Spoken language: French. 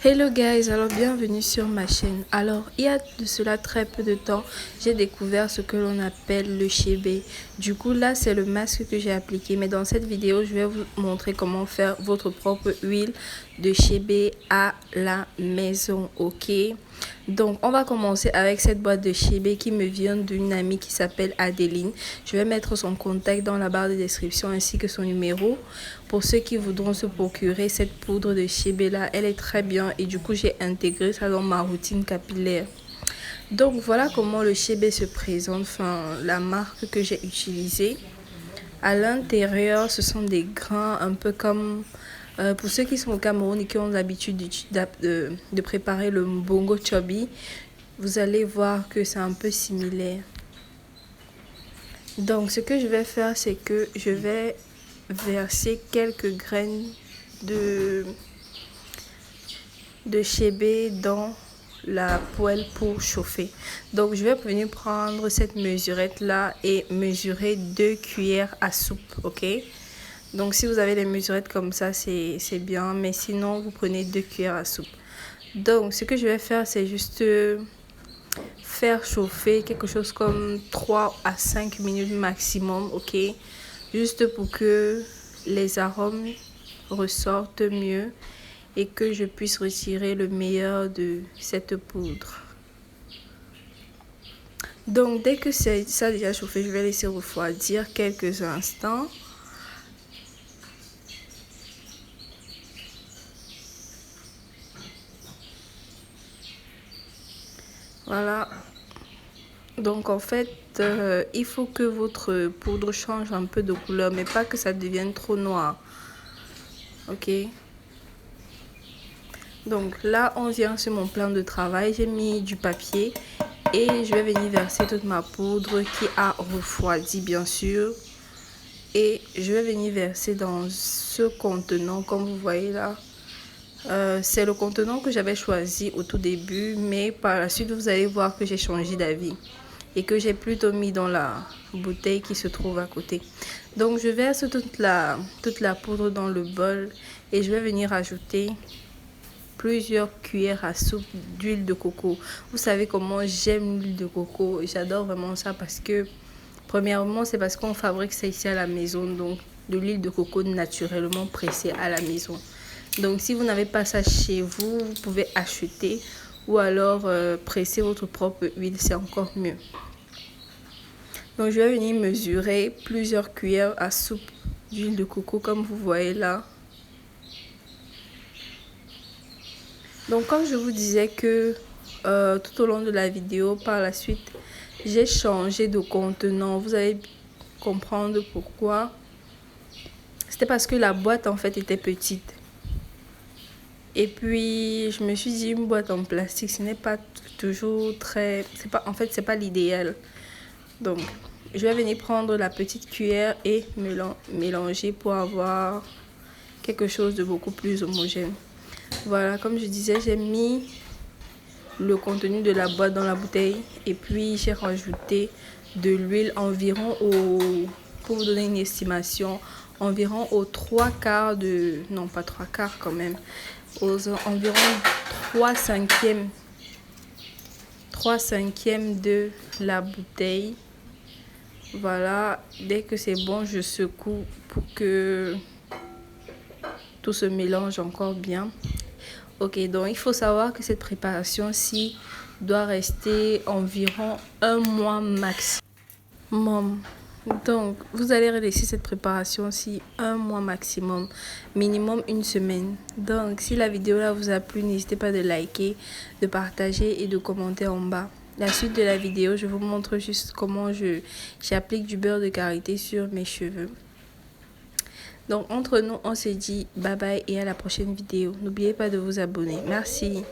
Hello guys, alors bienvenue sur ma chaîne. Alors il y a de cela très peu de temps, j'ai découvert ce que l'on appelle le chébé. Du coup là c'est le masque que j'ai appliqué, mais dans cette vidéo je vais vous montrer comment faire votre propre huile de chébé à la maison, ok? Donc on va commencer avec cette boîte de chébé qui me vient d'une amie qui s'appelle Adeline. Je vais mettre son contact dans la barre de description ainsi que son numéro pour ceux qui voudront se procurer cette poudre de chébé là. Elle est très bien et du coup j'ai intégré ça dans ma routine capillaire. Donc voilà comment le chébé se présente, enfin la marque que j'ai utilisée. À l'intérieur ce sont des grains un peu comme pour ceux qui sont au Cameroun et qui ont l'habitude de préparer le mbongo chobi, vous allez voir que c'est un peu similaire. Donc ce que je vais faire, c'est que je vais verser quelques graines de chébé dans la poêle pour chauffer. Donc je vais venir prendre cette mesurette là et mesurer 2 cuillères à soupe, ok? Donc si vous avez des mesurettes comme ça, c'est bien, mais sinon vous prenez 2 cuillères à soupe. Donc ce que je vais faire, c'est juste faire chauffer quelque chose comme 3 à 5 minutes maximum, ok? Juste pour que les arômes ressortent mieux et que je puisse retirer le meilleur de cette poudre. Donc dès que ça a déjà chauffé, je vais laisser refroidir quelques instants. Voilà. Donc en fait, il faut que votre poudre change un peu de couleur, mais pas que ça devienne trop noir. Ok. Donc là, on vient sur mon plan de travail. J'ai mis du papier et je vais venir verser toute ma poudre qui a refroidi bien sûr. Et je vais venir verser dans ce contenant comme vous voyez là. C'est le contenant que j'avais choisi au tout début, mais par la suite vous allez voir que j'ai changé d'avis et que j'ai plutôt mis dans la bouteille qui se trouve à côté. Donc je verse toute la poudre dans le bol et je vais venir ajouter plusieurs cuillères à soupe d'huile de coco. Vous savez comment j'aime l'huile de coco, j'adore vraiment ça parce que premièrement c'est parce qu'on fabrique ça ici à la maison, donc de l'huile de coco naturellement pressée à la maison. Donc si vous n'avez pas ça chez vous, vous pouvez acheter ou alors presser votre propre huile, c'est encore mieux. Donc je vais venir mesurer plusieurs cuillères à soupe d'huile de coco comme vous voyez là. Donc comme je vous disais que tout au long de la vidéo, par la suite, j'ai changé de contenant. Vous allez comprendre pourquoi. C'était parce que la boîte en fait était petite. Et puis je me suis dit une boîte en plastique, ce n'est pas toujours très... En fait, c'est pas l'idéal. Donc je vais venir prendre la petite cuillère et mélanger pour avoir quelque chose de beaucoup plus homogène. Voilà, comme je disais, j'ai mis le contenu de la boîte dans la bouteille et puis j'ai rajouté de l'huile environ pour vous donner une estimation, environ aux 3 quarts de... Non, pas 3 quarts quand même. Aux environ 3/5 de la bouteille. Voilà, dès que c'est bon, je secoue pour que tout se mélange encore bien. Ok, donc il faut savoir que cette préparation-ci doit rester environ 1 mois maximum. Donc vous allez laisser cette préparation-ci 1 mois maximum, minimum 1 semaine. Donc si la vidéo là vous a plu, n'hésitez pas de liker, de partager et de commenter en bas. La suite de la vidéo, je vous montre juste comment j'applique du beurre de karité sur mes cheveux. Donc entre nous, on se dit bye bye et à la prochaine vidéo. N'oubliez pas de vous abonner. Merci.